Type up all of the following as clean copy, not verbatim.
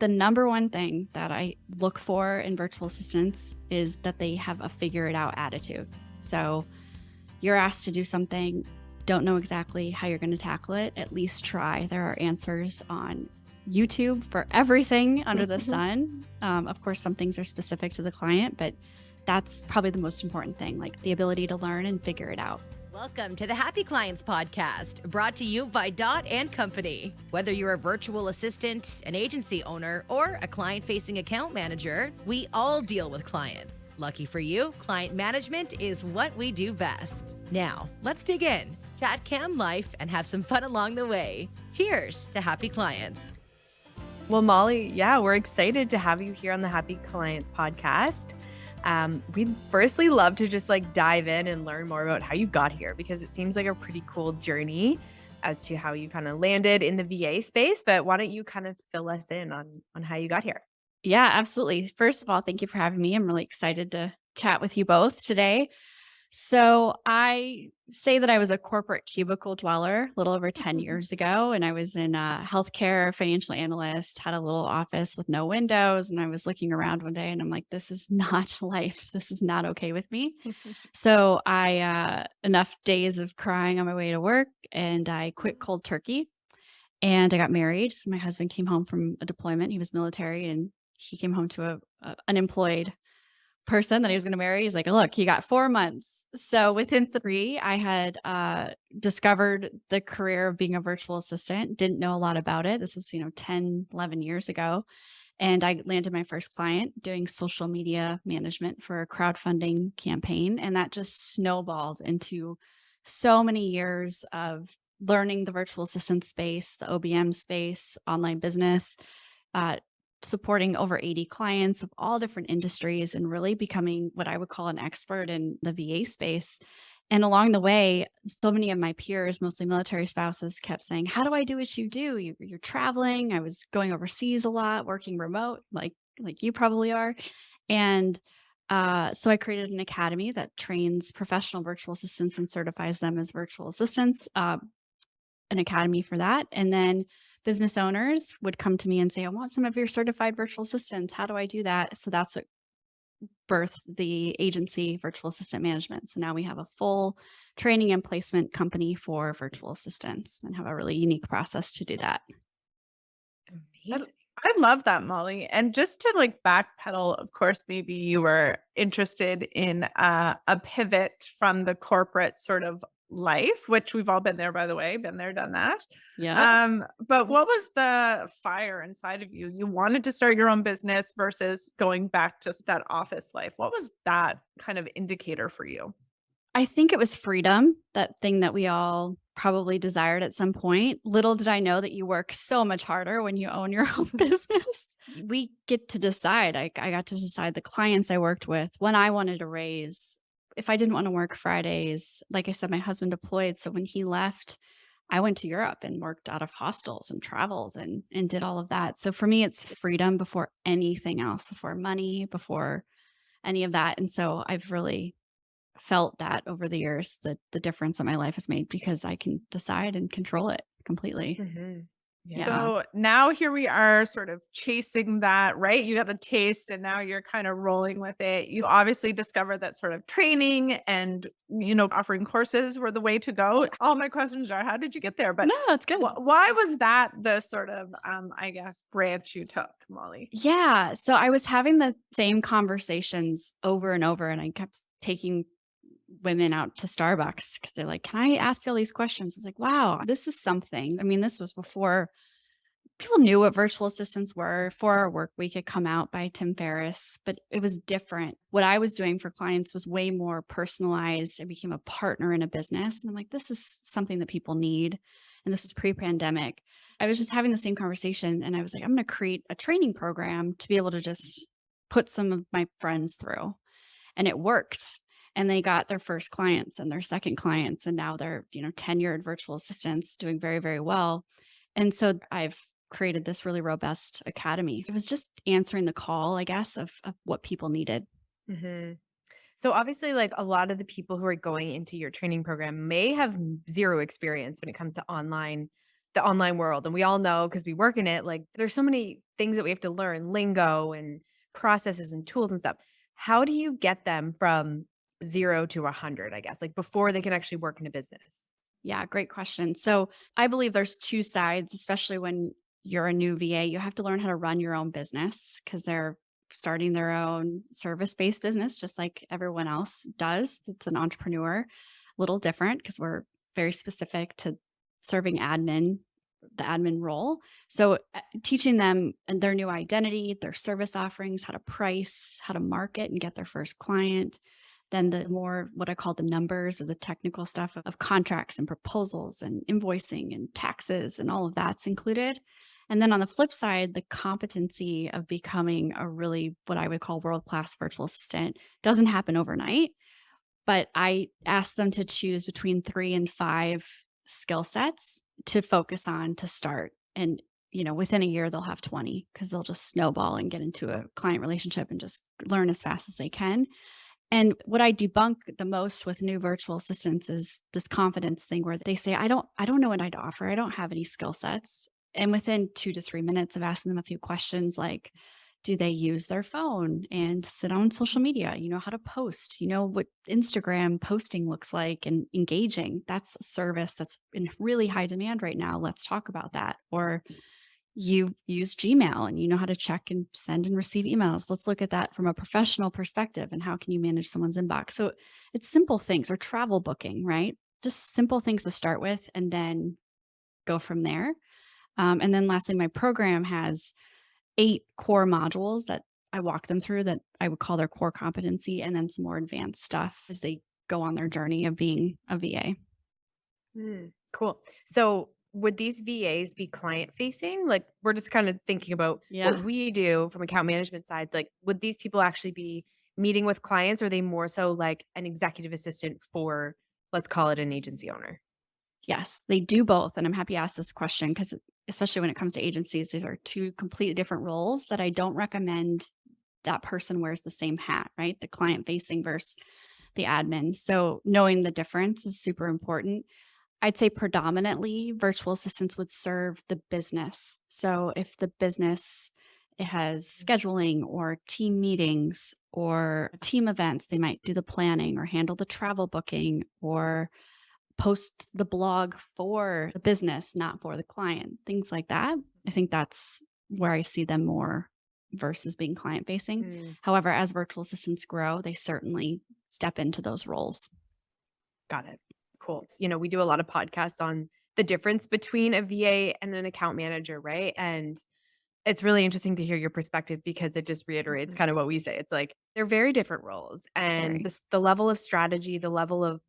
The number one thing that I look for in virtual assistants is that they have a figure it out attitude. So you're asked to do something, don't know exactly how you're going to tackle it, at least try. There are answers on YouTube for everything under the sun. Of course, some things are specific to the client, but that's probably the most important thing, like the ability to learn and figure it out. Welcome to the Happy Clients Podcast, brought to you by Dot & Company. Whether you're a virtual assistant, an agency owner, or a client-facing account manager, we all deal with clients. Lucky for you, client management is what we do best. Now, let's dig in, chat cam life, and have some fun along the way. Cheers to happy clients. Well, Molly, yeah, we're excited to have you here on the Happy Clients Podcast. We'd firstly love to just dive in and learn more about how you got here, because it seems like a pretty cool journey as to how you kind of landed in the VA space. But why don't you kind of fill us in on how you got here? Yeah, absolutely. First of all, thank you for having me. I'm really excited to chat with you both today. So I say that I was a corporate cubicle dweller a little over 10 years ago, and I was in healthcare, financial analyst, had a little office with no windows, and I was looking around one day and I'm like, this is not life. This is not okay with me. So I, enough days of crying on my way to work, and I quit cold turkey and I got married. So my husband came home from a deployment. He was military, and he came home to a unemployed person that he was going to marry. He's like, look, you got 4 months. So within 3, I had discovered the career of being a virtual assistant. Didn't know a lot about it. This was, 10, 11 years ago. And I landed my first client doing social media management for a crowdfunding campaign. And that just snowballed into so many years of learning the virtual assistant space, the OBM space, online business, supporting over 80 clients of all different industries, and really becoming what I would call an expert in the VA space. And along the way, so many of my peers, mostly military spouses, kept saying, how do I do what you do? You're traveling. I was going overseas a lot, working remote, like you probably are. And so I created an academy that trains professional virtual assistants and certifies them as virtual assistants, an academy for that. And then business owners would come to me and say, I want some of your certified virtual assistants. How do I do that? So that's what birthed the agency Virtual Assistant Management. So now we have a full training and placement company for virtual assistants and have a really unique process to do that. Amazing. I love that, Molly. And just to backpedal, of course, maybe you were interested in a pivot from the corporate sort of life, which we've all been there, by the way, been there, done that. Yeah. But what was the fire inside of you? You wanted to start your own business versus going back to that office life. What was that kind of indicator for you? I think it was freedom, that thing that we all probably desired at some point. Little did I know that you work so much harder when you own your own business. We get to decide. I got to decide the clients I worked with, when I wanted to raise. If I didn't want to work Fridays, like I said, my husband deployed. So when he left, I went to Europe and worked out of hostels and traveled and did all of that. So for me, it's freedom before anything else, before money, before any of that. And so I've really felt that over the years, that the difference that my life has made, because I can decide and control it completely. Mm-hmm. Yeah. So now here we are sort of chasing that, right? You got a taste and now you're kind of rolling with it. You obviously discovered that sort of training and, offering courses were the way to go. All my questions are, how did you get there? But No, that's good. why was that the sort of, I guess, branch you took, Molly? Yeah. So I was having the same conversations over and over, and I kept taking women out to Starbucks because they're like, can I ask you all these questions? It's like, wow, this is something. I mean, this was before people knew what virtual assistants were. 4-Hour Workweek had come out by Tim Ferriss, but it was different. What I was doing for clients was way more personalized. I became a partner in a business. And I'm like, this is something that people need. And this is pre-pandemic. I was just having the same conversation, and I was like, I'm going to create a training program to be able to just put some of my friends through. And it worked. And they got their first clients and their second clients. And now they're, tenured virtual assistants doing very, very well. And so I've created this really robust academy. It was just answering the call, I guess, of what people needed. Mm-hmm. So obviously, a lot of the people who are going into your training program may have zero experience when it comes to online the online world. And we all know because we work in it, like there's so many things that we have to learn, lingo and processes and tools and stuff. How do you get them from 0 to 100, I guess, like before they can actually work in a business? Yeah, great question. So I believe there's two sides, especially when you're a new VA. You have to learn how to run your own business because they're starting their own service based business, just like everyone else does. It's an entrepreneur, a little different because we're very specific to serving the admin role. So teaching them and their new identity, their service offerings, how to price, how to market and get their first client, then the more what I call the numbers or the technical stuff of contracts and proposals and invoicing and taxes and all of that's included. And then on the flip side, the competency of becoming a really what I would call world class virtual assistant doesn't happen overnight. But I ask them to choose between 3 and 5 skill sets to focus on to start. And within a year they'll have 20 because they'll just snowball and get into a client relationship and just learn as fast as they can. And what I debunk the most with new virtual assistants is this confidence thing where they say, I don't know what I'd offer. I don't have any skill sets. And within 2 to 3 minutes of asking them a few questions like, do they use their phone and sit on social media? You know how to post, you know what Instagram posting looks like and engaging. That's a service that's in really high demand right now. Let's talk about that. Or you use Gmail and you know how to check and send and receive emails. Let's look at that from a professional perspective and how can you manage someone's inbox? So it's simple things or travel booking, right? Just simple things to start with and then go from there. And then lastly, my program has 8 core modules that I walk them through that I would call their core competency, and then some more advanced stuff as they go on their journey of being a VA. Cool. So would these VAs be client facing? Like we're just kind of thinking about Yeah. what we do from account management side. Like would these people actually be meeting with clients or are they more so like an executive assistant for, let's call it an agency owner? Yes, they do both. And I'm happy you asked this question because, especially when it comes to agencies, these are two completely different roles that I don't recommend that person wears the same hat, right? The client facing versus the admin. So knowing the difference is super important. I'd say predominantly virtual assistants would serve the business. So if the business it has scheduling or team meetings or team events, they might do the planning or handle the travel booking or post the blog for the business, not for the client, things like that. I think that's where I see them more versus being client facing. However, as virtual assistants grow, they certainly step into those roles. Got it. Cool. We do a lot of podcasts on the difference between a VA and an account manager, right? And it's really interesting to hear your perspective because it just reiterates kind of what we say. It's like they're very different roles and Very. the level of strategy, the level of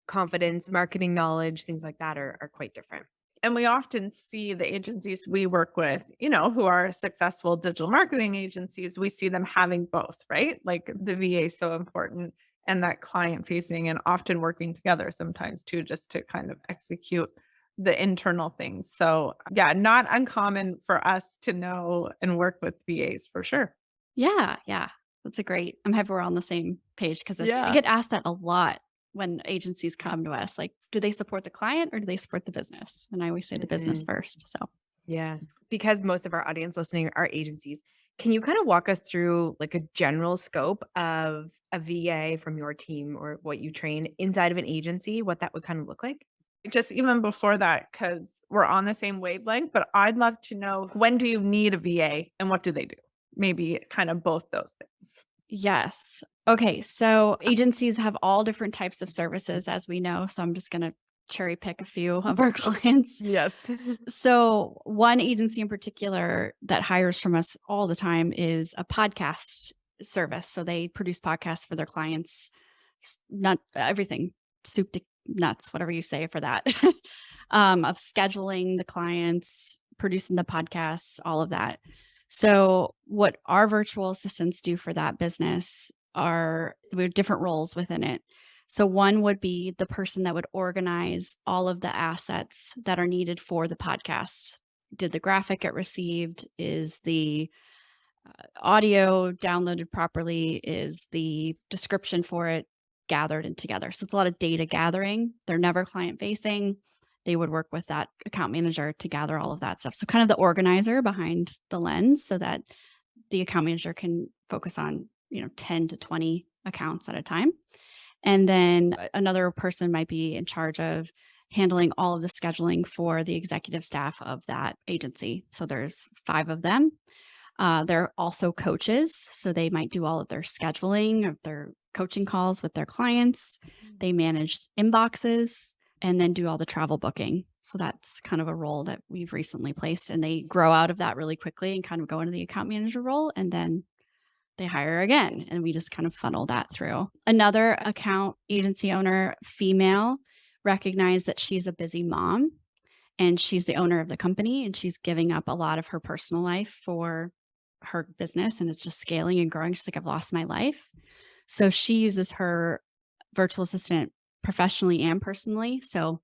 confidence, marketing knowledge, things like that are quite different. And we often see the agencies we work with, who are successful digital marketing agencies, we see them having both, right? Like the VA is so important and that client facing and often working together sometimes too, just to kind of execute the internal things. So, yeah, not uncommon for us to know and work with VAs for sure. Yeah, yeah. That's a great I'm happy we're on the same page because I Yeah. get asked that a lot when agencies come to us. Like, do they support the client or do they support the business? And I always say the business first. So Yeah. Because most of our audience listening are agencies. Can you kind of walk us through like a general scope of a VA from your team or what you train inside of an agency, what that would kind of look like? Just even before that, because we're on the same wavelength, but I'd love to know, when do you need a VA and what do they do? Maybe kind of both those things. yes. Okay. So agencies have all different types of services, as we know. So I'm just going to cherry pick a few of our clients. Yes. So one agency in particular that hires from us all the time is a podcast service. So they produce podcasts for their clients, not everything, soup to nuts, whatever you say for that, of scheduling the clients, producing the podcasts, all of that. So what our virtual assistants do for that business are we have different roles within it. So one would be the person that would organize all of the assets that are needed for the podcast. Did the graphic get received? Is the audio downloaded properly? Is the description for it gathered and together? So it's a lot of data gathering. They're never client facing. they would work with that account manager to gather all of that stuff. So kind of the organizer behind the lens so that the account manager can focus on, 10 to 20 accounts at a time. And then another person might be in charge of handling all of the scheduling for the executive staff of that agency. So there's 5 of them. They're also coaches. So they might do all of their scheduling of their coaching calls with their clients. They manage inboxes and then do all the travel booking. So that's kind of a role that we've recently placed. And they grow out of that really quickly and kind of go into the account manager role. And then they hire again. And we just kind of funnel that through. Another account agency owner, female, recognized that she's a busy mom and she's the owner of the company and she's giving up a lot of her personal life for her business and it's just scaling and growing. She's like, I've lost my life. So she uses her virtual assistant professionally and personally. So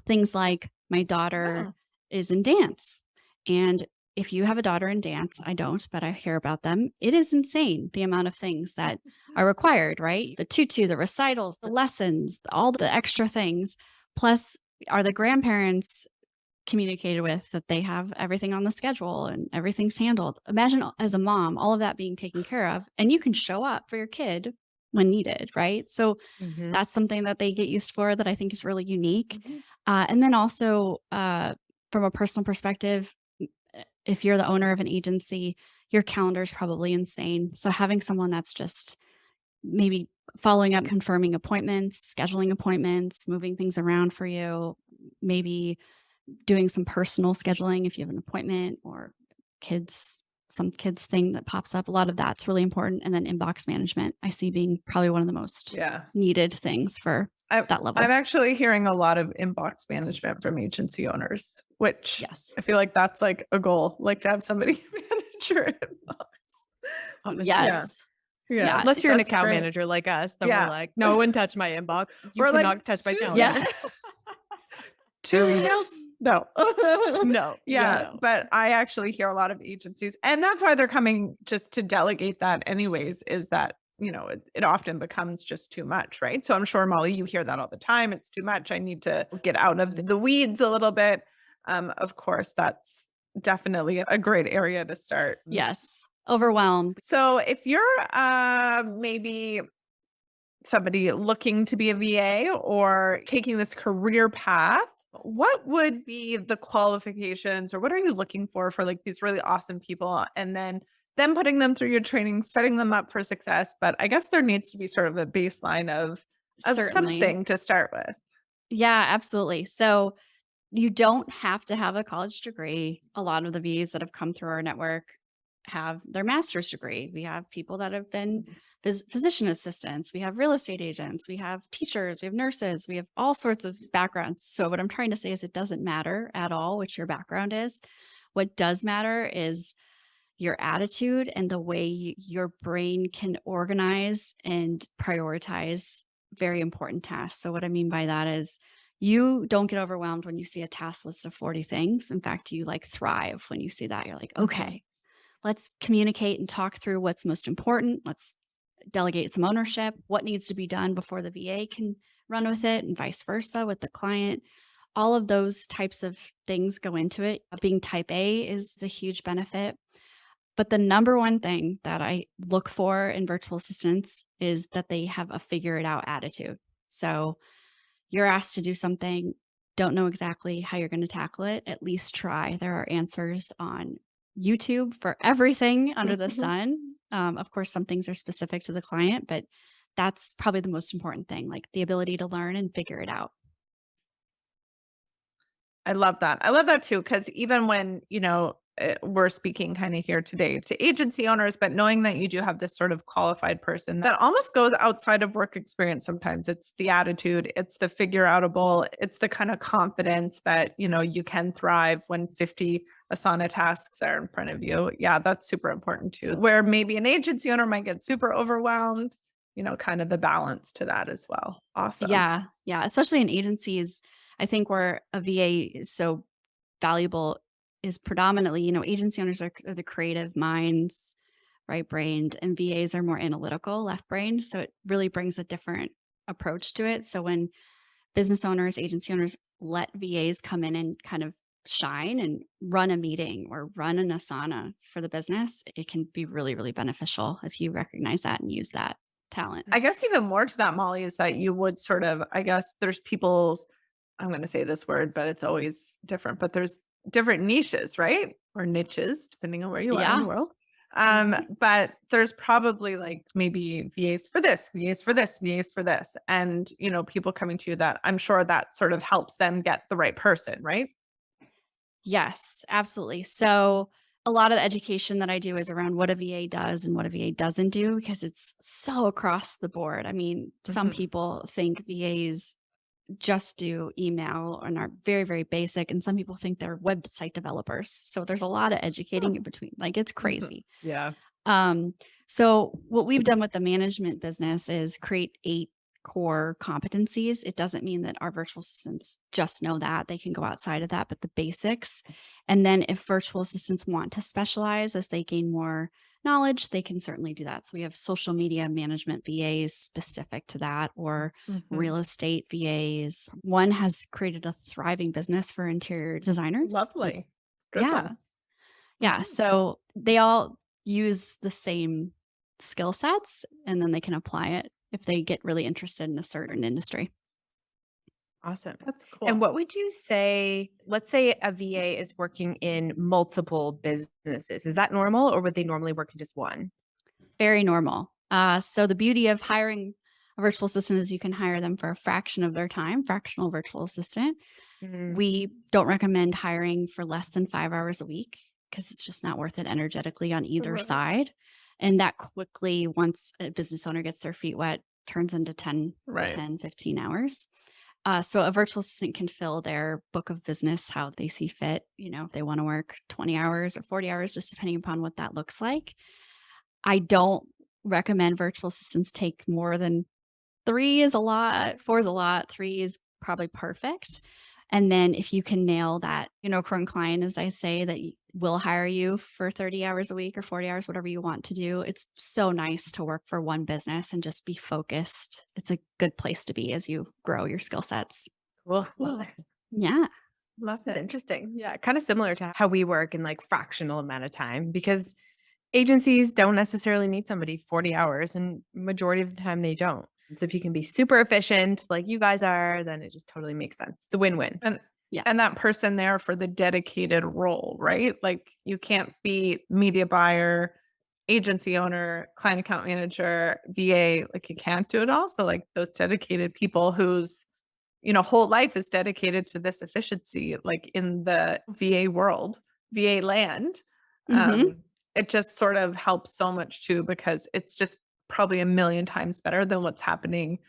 things like my daughter Oh. is in dance. And if you have a daughter in dance, I don't, but I hear about them. It is insane the amount of things that are required, right? The tutu, the recitals, the lessons, all the extra things. Plus, are the grandparents communicated with that they have everything on the schedule and everything's handled? Imagine as a mom, all of that being taken care of, and you can show up for your kid when needed, right? So Mhm. that's something that they get used for that I think is really unique. Mhm. And then also, from a personal perspective, if you're the owner of an agency, your calendar is probably insane. So having someone that's just maybe following up, confirming appointments, scheduling appointments, moving things around for you, maybe doing some personal scheduling if you have an appointment or some kids thing that pops up. A lot of that's really important. And then inbox management, I see being probably one of the most Yeah. needed things for that level. I'm actually hearing a lot of inbox management from agency owners, which Yes. I feel like that's like a goal, like to have somebody manage your inbox. Honestly. Yes. Yeah. Yeah. Unless you're an That's account great. manager like us, then Yeah. we're like, no one touch my inbox. You We're like, cannot touch my calendar. Yeah. 2 emails? No. No. Yeah, no. but I actually hear a lot of agencies, and that's why they're coming just to delegate that anyways, is that, it often becomes just too much, right? So I'm sure, Molly, you hear that all the time. It's too much. I need to get out of the weeds a little bit. Of course, that's definitely a great area to start. Yes. Overwhelmed. So if you're maybe somebody looking to be a VA or taking this career path, what would be the qualifications or what are you looking for like these really awesome people? And then putting them through your training, setting them up for success. But I guess there needs to be sort of a baseline of Certainly. something to start with. Yeah, absolutely. So you don't have to have a college degree. A lot of the VAs that have come through our network have their master's degree. We have people that have been physician assistants. We have real estate agents. We have teachers. We have nurses. We have all sorts of backgrounds. So what I'm trying to say is it doesn't matter at all what your background is. What does matter is your attitude and the way your brain can organize and prioritize very important tasks. So what I mean by that is you don't get overwhelmed when you see a task list of 40 things. In fact, you like thrive when you see that. You're like, okay, let's communicate and talk through what's most important. Let's delegate some ownership, what needs to be done before the VA can run with it, and vice versa with the client. All of those types of things go into it. Being type A is a huge benefit. But the number one thing that I look for in virtual assistants is that they have a figure it out attitude. So you're asked to do something, don't know exactly how you're going to tackle it, at least try. There are answers on YouTube for everything under the sun. Of course, some things are specific to the client, but that's probably the most important thing, like the ability to learn and figure it out. I love that. I love that too, because even when, we're speaking kind of here today to agency owners, but knowing that you do have this sort of qualified person that almost goes outside of work experience sometimes. It's the attitude, it's the figure outable, it's the kind of confidence that, you can thrive when 50 Asana tasks are in front of you. Yeah, that's super important too. Where maybe an agency owner might get super overwhelmed, kind of the balance to that as well. Awesome. Yeah. Yeah. Especially in agencies, I think where a VA is so valuable is predominantly, agency owners are the creative minds, right brained, and VAs are more analytical, left brained. So it really brings a different approach to it. So when business owners, agency owners let VAs come in and kind of shine and run a meeting or run an Asana for the business, it can be really, really beneficial if you recognize that and use that talent. I guess even more to that, Molly, is that you would sort of, I guess there's people's, I'm going to say this word, but it's always different, but there's different niches, right? Or niches, depending on where you are in Yeah. the world. Mhm. But there's probably like maybe VAs for this, VAs for this, VAs for this. And, people coming to you that I'm sure that sort of helps them get the right person, right? Yes, absolutely. So a lot of the education that I do is around what a VA does and what a VA doesn't do because it's so across the board. I mean, some Mhm. people think VAs just do email and are very, very basic. And some people think they're website developers. So there's a lot of Huh. educating in between. Like it's Mhm. crazy. Yeah. Um, so what we've done with the management business is create 8 core competencies. It doesn't mean that our virtual assistants just know that. They can go outside of that, but the basics. And then if virtual assistants want to specialize as they gain more knowledge, they can certainly do that. So we have social media management VAs specific to that, or Mhm. real estate VAs. One has created a thriving business for interior designers. Like, Lovely. Good yeah. one. Yeah, Mhm. so they all use the same skill sets, and then they can apply it if they get really interested in a certain industry. Awesome. That's And cool. what would you say, let's say a VA is working in multiple businesses. Is that normal or would they normally work in just one? Very normal. So the beauty of hiring a virtual assistant is you can hire them for a fraction of their time, fractional virtual assistant. Mm, We don't recommend hiring for less than 5 hours a week because it's just not worth it energetically on either Right. side. And that quickly, once a business owner gets their feet wet, turns into Right. 10, 15 hours. So a virtual assistant can fill their book of business how they see fit. If they want to work 20 hours or 40 hours, just depending upon what that looks like. I don't recommend virtual assistants take more than 3 is a lot, 4 is a lot, 3 is probably perfect. And then if you can nail that, current client, as I say, that will hire you for 30 hours a week or 40 hours, whatever you want to do. It's so nice to work for one business and just be focused. It's a good place to be as you grow your skill sets. cool. Cool. Yeah. Love That's it. interesting. Yeah, kind of similar to how we work in like fractional amount of time because agencies don't necessarily need somebody 40 hours and majority of the time they don't. So if you can be super efficient like you guys are, then it just totally makes sense. It's a win-win. And Yes. and that person there for the dedicated role, right? Like you can't be media buyer, agency owner, client account manager, VA, like you can't do it all. So like those dedicated people whose, whole life is dedicated to this efficiency, like in the VA world, VA land. Mhm. It just sort of helps so much too, because it's just probably a million times better than what's happening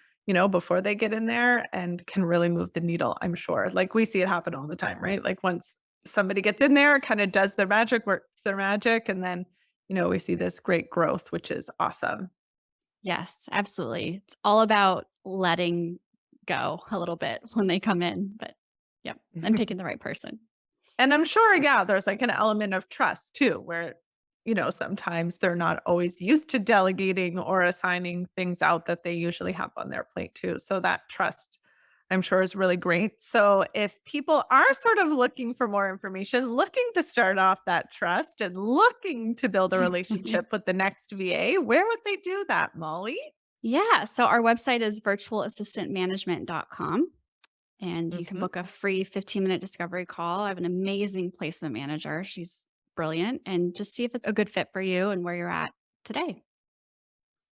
before they get in there and can really move the needle, I'm sure. Like we see it happen all the time, right? Like once somebody gets in there, kind of does their magic, works their magic, and then, we see this great growth, which is awesome. Yes, absolutely. It's all about letting go a little bit when they come in, but yep, and picking the right person. And I'm sure, yeah, there's like an element of trust too, where, sometimes they're not always used to delegating or assigning things out that they usually have on their plate too. So that trust, I'm sure, is really great. So if people are sort of looking for more information, looking to start off that trust and looking to build a relationship with the next VA, where would they do that, Molly? Yeah, so our website is virtualassistantmanagement.com. And you can Mhm. book a free 15-minute discovery call. I have an amazing placement manager. She's brilliant. And just see if it's a good fit for you and where you're at today.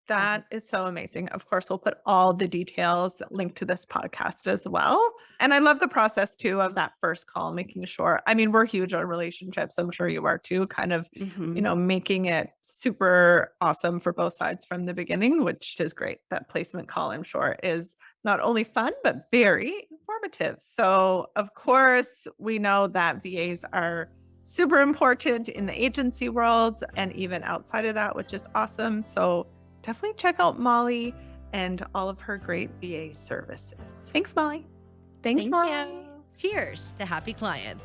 That is so amazing. Of course, we'll put all the details linked to this podcast as well. And I love the process too of that first call, making sure. I mean, we're huge on relationships. I'm sure you are too, kind of, Mhm. making it super awesome for both sides from the beginning, which is great. That placement call, I'm sure, is not only fun, but very informative. So, of course, we know that VAs are super important in the agency world and even outside of that, which is awesome. So, definitely check out Molly and all of her great VA services. Thanks, Molly. Thanks, Thank Molly. you. Cheers to happy clients.